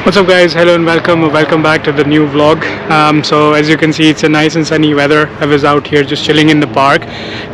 What's up guys, hello and welcome back to the new vlog. So as you can see, it's a nice and sunny weather. I was out here just chilling in the park,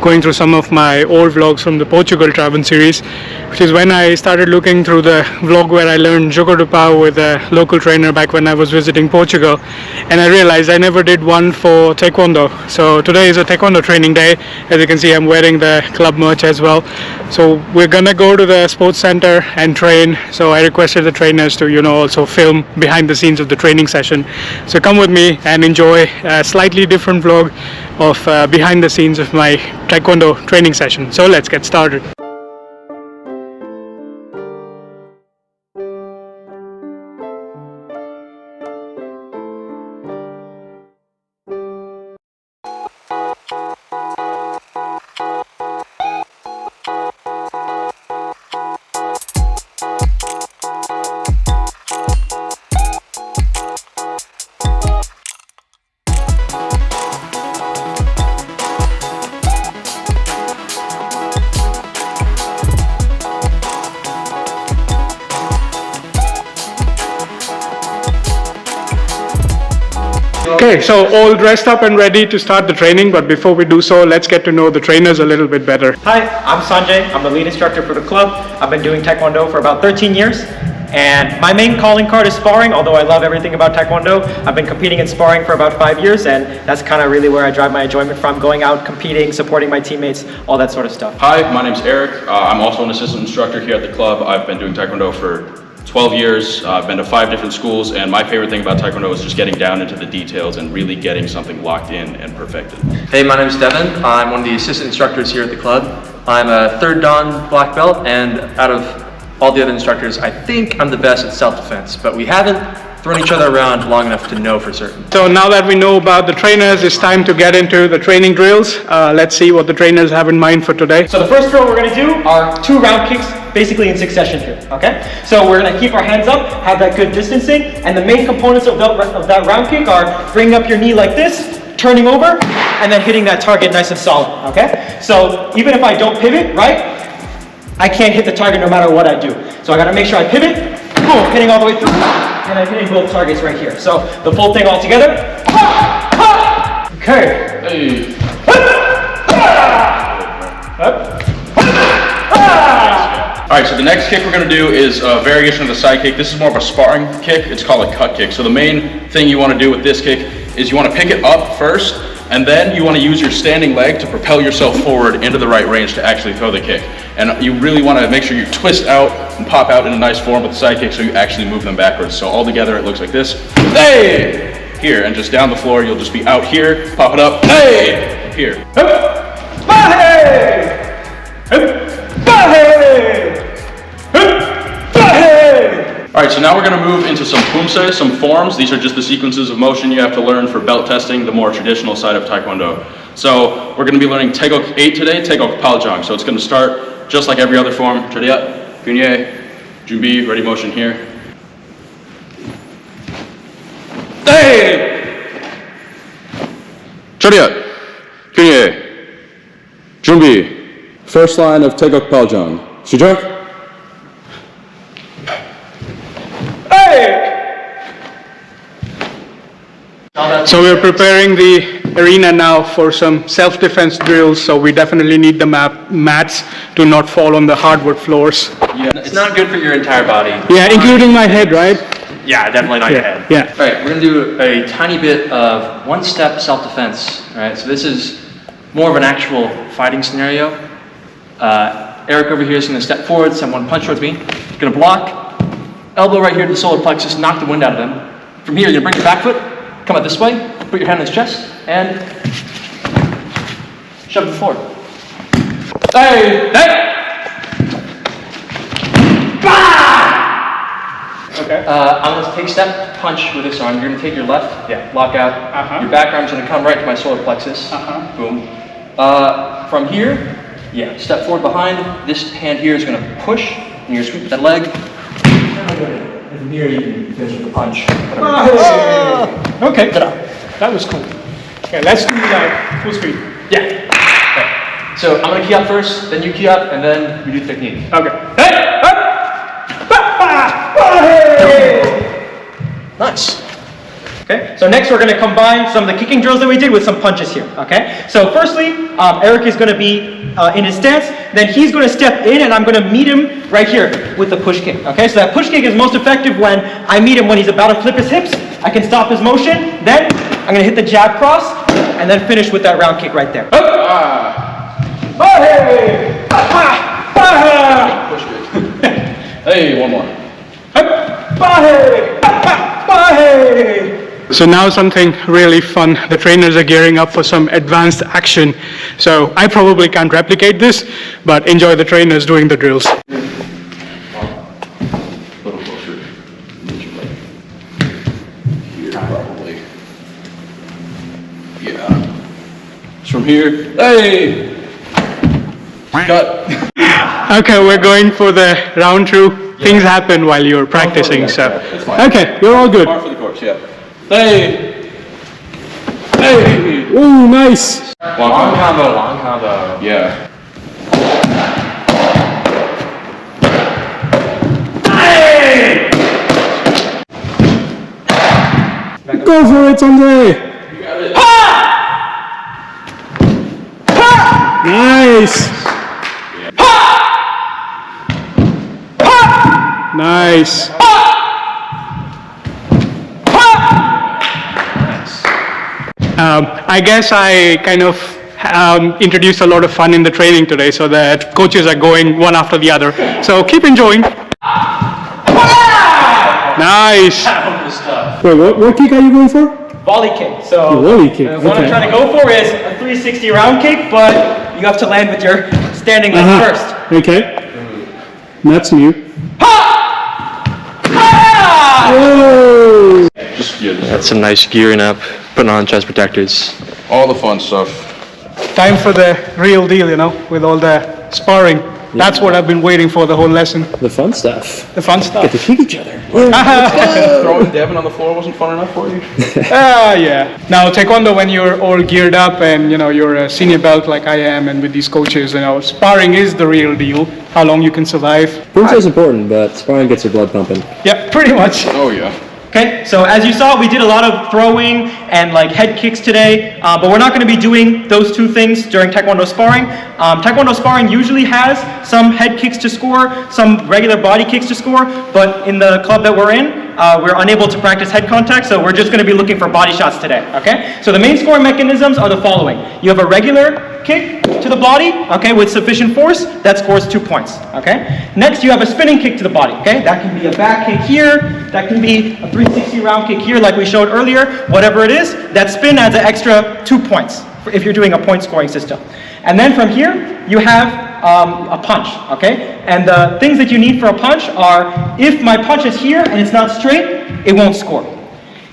going through some of my old vlogs from the Portugal travel series, which is when I started looking through the vlog where I learned Jogo do Pau with a local trainer back when I was visiting Portugal, and I realized I never did one for Taekwondo. So today is a Taekwondo training day. As you can see, I'm wearing the club merch as well. So we're gonna go to the sports center and train. So I requested the trainers to also film behind the scenes of the training session. So come with me and enjoy a slightly different vlog of behind the scenes of my Taekwondo training session. So let's get started. Okay, so all dressed up and ready to start the training, but before we do so, let's get to know the trainers a little bit better. Hi, I'm Sanjay. I'm the lead instructor for the club. I've been doing Taekwondo for about 13 years, and my main calling card is sparring, although I love everything about Taekwondo. I've been competing in sparring for about 5 years, and that's kind of really where I drive my enjoyment from, going out, competing, supporting my teammates, all that sort of stuff. Hi, my name's Eric. I'm also an assistant instructor here at the club. I've been doing Taekwondo for 12 years. I've been to 5 different schools, and my favorite thing about Taekwondo is just getting down into the details and really getting something locked in and perfected. Hey, my name is Devin. I'm one of the assistant instructors here at the club. I'm a 3rd Dan black belt, and out of all the other instructors, I think I'm the best at self-defense, but we haven't thrown each other around long enough to know for certain. So now that we know about the trainers, it's time to get into the training drills. Let's see what the trainers have in mind for today. So the first drill we're going to do are 2 round kicks, basically in succession here, okay? So we're going to keep our hands up, have that good distancing, and the main components of that round kick are bringing up your knee like this, turning over, and then hitting that target nice and solid, okay? So even if I don't pivot, right, I can't hit the target no matter what I do. So I got to make sure I pivot, boom, hitting all the way through, and I'm hitting both targets right here. So the full thing all together. Okay. Hey. Alright, so the next kick we're going to do is a variation of the side kick. This is more of a sparring kick. It's called a cut kick. So the main thing you want to do with this kick is you want to pick it up first, and then you want to use your standing leg to propel yourself forward into the right range to actually throw the kick. And you really want to make sure you twist out and pop out in a nice form with the side kick so you actually move them backwards. So all together it looks like this. Hey! Here, and just down the floor you'll just be out here, pop it up, hey! Here. Alright, so now we're going to move into some pumse, some forms. These are just the sequences of motion you have to learn for belt testing, the more traditional side of Taekwondo. So we're going to be learning Taekok 8 today, Taekok Paljong. So it's going to start just like every other form. Chariat, Punye, Junbi, ready motion here. Hey! Chariat, Punye, Junbi. First line of Taekok Paljong. Sujak. So we're preparing the arena now for some self-defense drills, so we definitely need the mats to not fall on the hardwood floors. Yeah, it's not good for your entire body. Yeah, including my head, right? Yeah, definitely not your head. Yeah. All right, we're going to do a tiny bit of one-step self-defense. All right, so this is more of an actual fighting scenario. Eric over here is going to step forward, send one punch towards me. He's going to block, elbow right here to the solar plexus, knock the wind out of him. From here, you're going to bring your back foot, come out this way, put your hand on his chest, and shove it forward. Hey! Hey! Okay. I'm going to take step, punch with this arm. You're going to take your left, lock out. Your back arm's going to come right to my solar plexus. Boom. From here, step forward behind. This hand here is going to push, and you're going to sweep that leg. And from here, you can finish with the punch. Okay, that was cool. Okay, let's do that full speed. Yeah. Okay. So I'm going to key up first, then you key up, and then we do the technique. Okay. Hey! Nice. Okay, so next we're going to combine some of the kicking drills that we did with some punches here, okay? So firstly, Eric is going to be in his stance, then he's going to step in and I'm going to meet him right here with the push kick, okay? So that push kick is most effective when I meet him when he's about to flip his hips, I can stop his motion, then I'm going to hit the jab cross, and then finish with that round kick right there. Push kick. Hey, one more. So now something really fun. The trainers are gearing up for some advanced action. So I probably can't replicate this, but enjoy the trainers doing the drills. A little closer. Here, probably. Yeah. It's from here. Hey! Cut. Okay, we're going for the round two. Things happen while you're practicing, so. It's fine. Okay, you're all good. Par for the course, yeah. Hey! Hey! Ooh, nice. Long combo. Yeah. Go for it, Andre. You got it. Nice. Nice. I guess I kind of introduced a lot of fun in the training today, so that coaches are going one after the other. So keep enjoying. Nice. Wait, what kick are you going for? Volley kick. So Volley kick, what I'm okay. trying to go for is a 360 round kick, but you have to land with your standing leg first. Okay. That's new. Whoa! That's some nice gearing up, putting on chest protectors. All the fun stuff. Time for the real deal, you know, with all the sparring. That's what I've been waiting for the whole lesson. The fun stuff. The fun stuff. Get to kick each other. Throwing Devin on the floor wasn't fun enough for you? Yeah. Now, Taekwondo, when you're all geared up and, you know, you're a senior belt like I am and with these coaches, you know, sparring is the real deal. How long you can survive. Punch is important, but sparring gets your blood pumping. Yeah, pretty much. Oh, yeah. Okay, so as you saw, we did a lot of throwing and like head kicks today, but we're not going to be doing those two things during Taekwondo sparring. Taekwondo sparring usually has some head kicks to score, some regular body kicks to score, but in the club that we're in, we're unable to practice head contact, so we're just going to be looking for body shots today, okay? So the main scoring mechanisms are the following. You have a regular kick to the body, okay, with sufficient force, that scores 2 points, okay? Next, you have a spinning kick to the body, okay? That can be a back kick here, that can be a 360 round kick here like we showed earlier, whatever it is, that spin adds an extra 2 points if you're doing a point scoring system. And then from here, you have a punch, okay? And the things that you need for a punch are, if my punch is here and it's not straight, it won't score.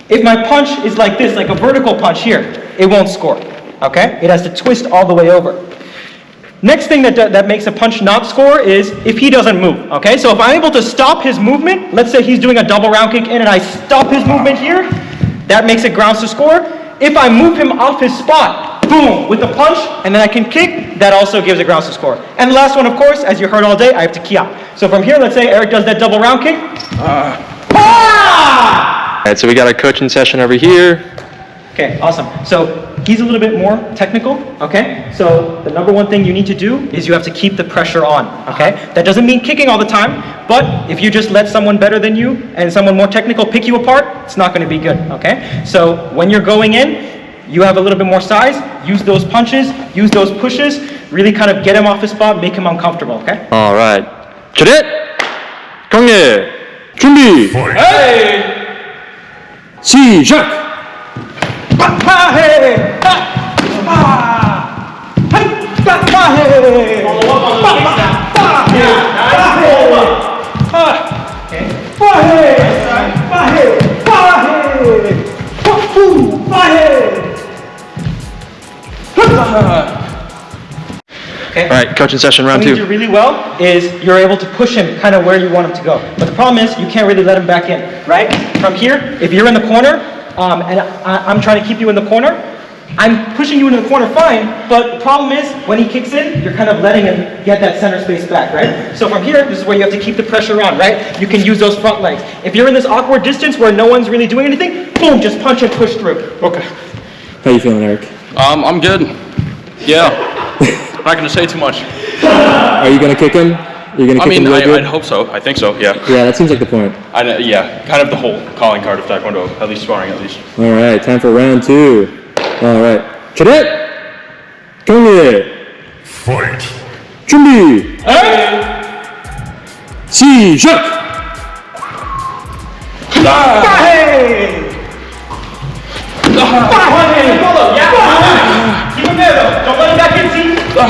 If my punch is like this, like a vertical punch here, it won't score, okay? It has to twist all the way over. Next thing that makes a punch not score is if he doesn't move, okay? So if I'm able to stop his movement, let's say he's doing a double round kick in and I stop his movement here, that makes it grounds to score. If I move him off his spot, boom, with the punch, and then I can kick, that also gives a grounds to score. And the last one, of course, as you heard all day, I have to key out. So from here, let's say Eric does that double round kick. All right, so we got our coaching session over here. Okay, awesome. So he's a little bit more technical, okay? So the number one thing you need to do is you have to keep the pressure on, okay? That doesn't mean kicking all the time, but if you just let someone better than you and someone more technical pick you apart, it's not gonna be good, okay? So when you're going in, you have a little bit more size, use those punches, use those pushes, really kind of get him off his spot, make him uncomfortable, okay? All right. 차렷! 경례! 준비! Hey! 시작! Okay. All right, coaching session round What you two. do really well is you're able to push him kind of where you want him to go. But the problem is you can't really let him back in, right? From here, if you're in the corner and I'm trying to keep you in the corner, I'm pushing you into the corner fine, but the problem is, when he kicks in, you're kind of letting him get that center space back, right? So from here, this is where you have to keep the pressure on, right? You can use those front legs. If you're in this awkward distance where no one's really doing anything, boom, just punch and push through. Okay. How you feeling, Eric? I'm good. Yeah. Not gonna say too much. Are you gonna kick him? Are you gonna kick him real good? I'd hope so. I think so. Yeah. Yeah, that seems like the point. Yeah. Kind of the whole calling card of Taekwondo, at least sparring, at least. All right, time for round 2. All right. Cadet! Come here! Fight! 준비! 시작! Keep him there though. Don't let him back in, see? Let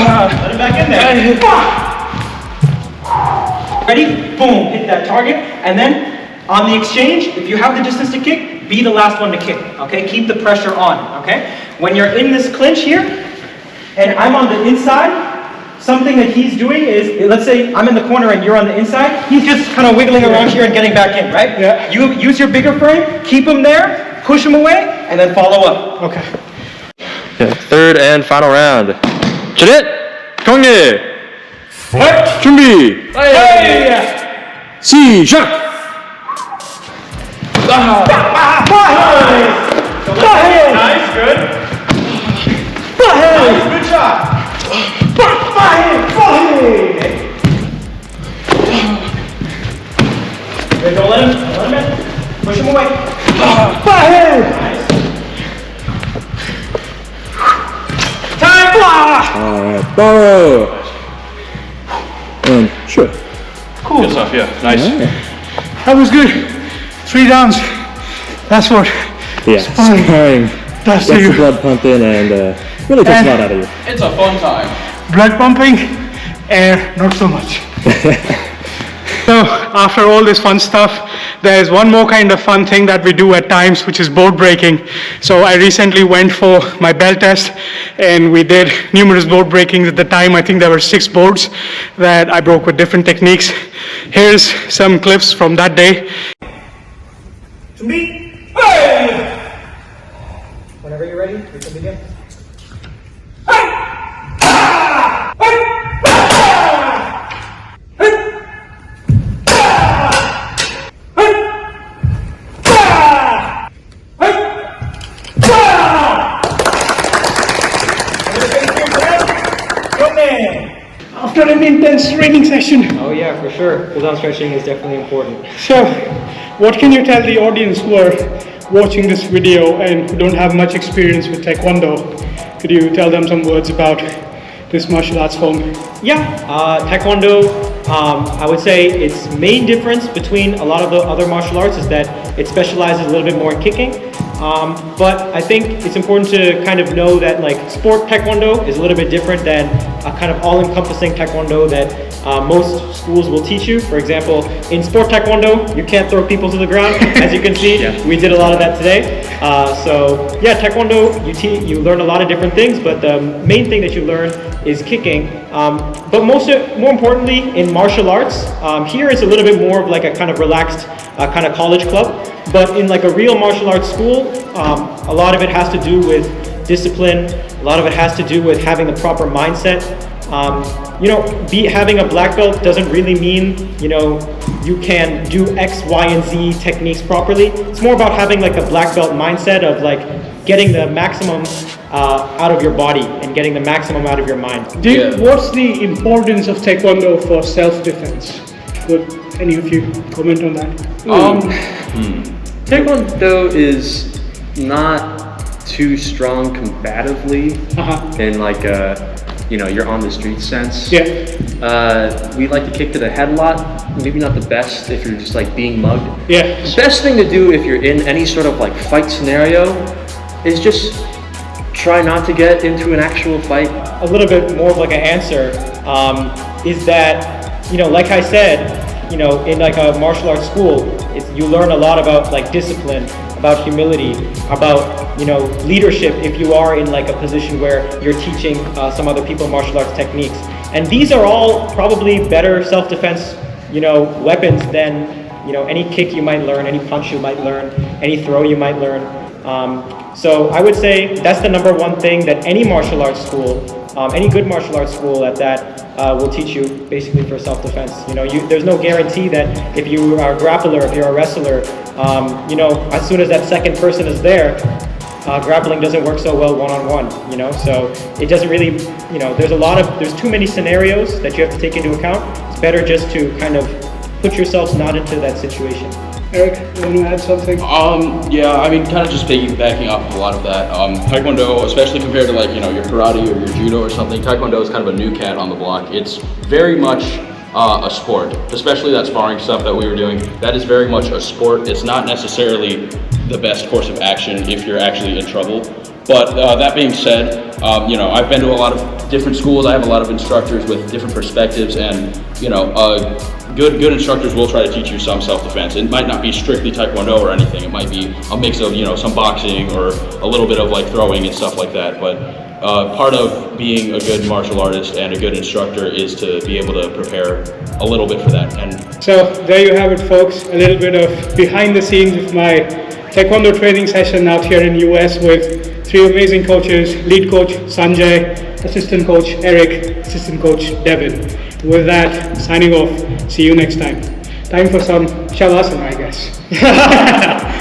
him back in there. Ready? Boom, hit that target. And then on the exchange, if you have the distance to kick, be the last one to kick. Okay? Keep the pressure on. Okay? When you're in this clinch here, and I'm on the inside, something that he's doing is, let's say I'm in the corner and you're on the inside, he's just kind of wiggling around here and getting back in, right? Yeah. You use your bigger frame, keep him there, push him away, and then follow up. Okay. Okay, third and final round. cadet! 경례! 준비! 시작! Nice, good. Nice, good shot. Okay, don't let him in. Push him away. Nice. Time. Alright, borrow! And sure. Good stuff. Yeah. Nice. That was good. 3 rounds. That's what Yeah, sparring does gets to the you. blood pumping and really takes a lot out of you. It's a fun time. Blood pumping, air, not so much. So after all this fun stuff, there's one more kind of fun thing that we do at times, which is board breaking. So I recently went for my belt test and we did numerous board breakings. At the time, I think there were 6 boards that I broke with different techniques. Here's some clips from that day. Whenever you're ready, we can begin. After an intense training session. Oh yeah, for sure. Cool down stretching is definitely important. So, what can you tell the audience who are watching this video and who don't have much experience with Taekwondo? Could you tell them some words about this martial arts form? Yeah, Taekwondo, I would say its main difference between a lot of the other martial arts is that it specializes a little bit more in kicking. But I think it's important to kind of know that like sport Taekwondo is a little bit different than a kind of all-encompassing Taekwondo that most schools will teach you. For example, in sport Taekwondo, you can't throw people to the ground. As you can see, we did a lot of that today. So yeah, Taekwondo, you learn a lot of different things, but the main thing that you learn is kicking. But more importantly, in martial arts, here it's a little bit more of like a kind of relaxed kind of college club. But in like a real martial arts school, a lot of it has to do with discipline. A lot of it has to do with having the proper mindset. Having a black belt doesn't really mean, you can do X, Y, and Z techniques properly. It's more about having like a black belt mindset of like getting the maximum out of your body and getting the maximum out of your mind. What's the importance of Taekwondo for self-defense? Could any of you comment on that? Taekwondo is not too strong combatively in like you're on the street sense. Yeah. We like to kick to the head a lot. Maybe not the best if you're just like being mugged. Yeah. The best thing to do if you're in any sort of like fight scenario is just try not to get into an actual fight. A little bit more of like an answer is that, like I said, in like a martial arts school, you learn a lot about like discipline, about humility, about leadership if you are in like a position where you're teaching some other people martial arts techniques. And these are all probably better self-defense weapons than any kick you might learn, any punch you might learn, any throw you might learn. So I would say that's the number one thing that any martial arts school, any good martial arts school at that, will teach you basically for self-defense. You know, there's no guarantee that if you are a grappler, if you're a wrestler, you know, as soon as that second person is there, grappling doesn't work so well one-on-one, you know, so it doesn't really, you know, there's too many scenarios that you have to take into account. It's better just to kind of put yourself not into that situation. Eric, you want to add something? Yeah, I mean, kind of just piggybacking off of a lot of that. Taekwondo, especially compared to like, you know, your karate or your judo or something, Taekwondo is kind of a new cat on the block. It's very much a sport, especially that sparring stuff that we were doing. That is very much a sport. It's not necessarily the best course of action if you're actually in trouble. But that being said, you know, I've been to a lot of different schools. I have a lot of instructors with different perspectives, and you know, good instructors will try to teach you some self-defense. It might not be strictly Taekwondo or anything. It might be a mix of, you know, some boxing or a little bit of like throwing and stuff like that. But part of being a good martial artist and a good instructor is to be able to prepare a little bit for that. And So there you have it, folks. A little bit of behind the scenes of my Taekwondo training session out here in US with three amazing coaches: lead coach Sanjay, assistant coach Eric, assistant coach Devin. With that, signing off. See you next time. Time for some shavasana, I guess.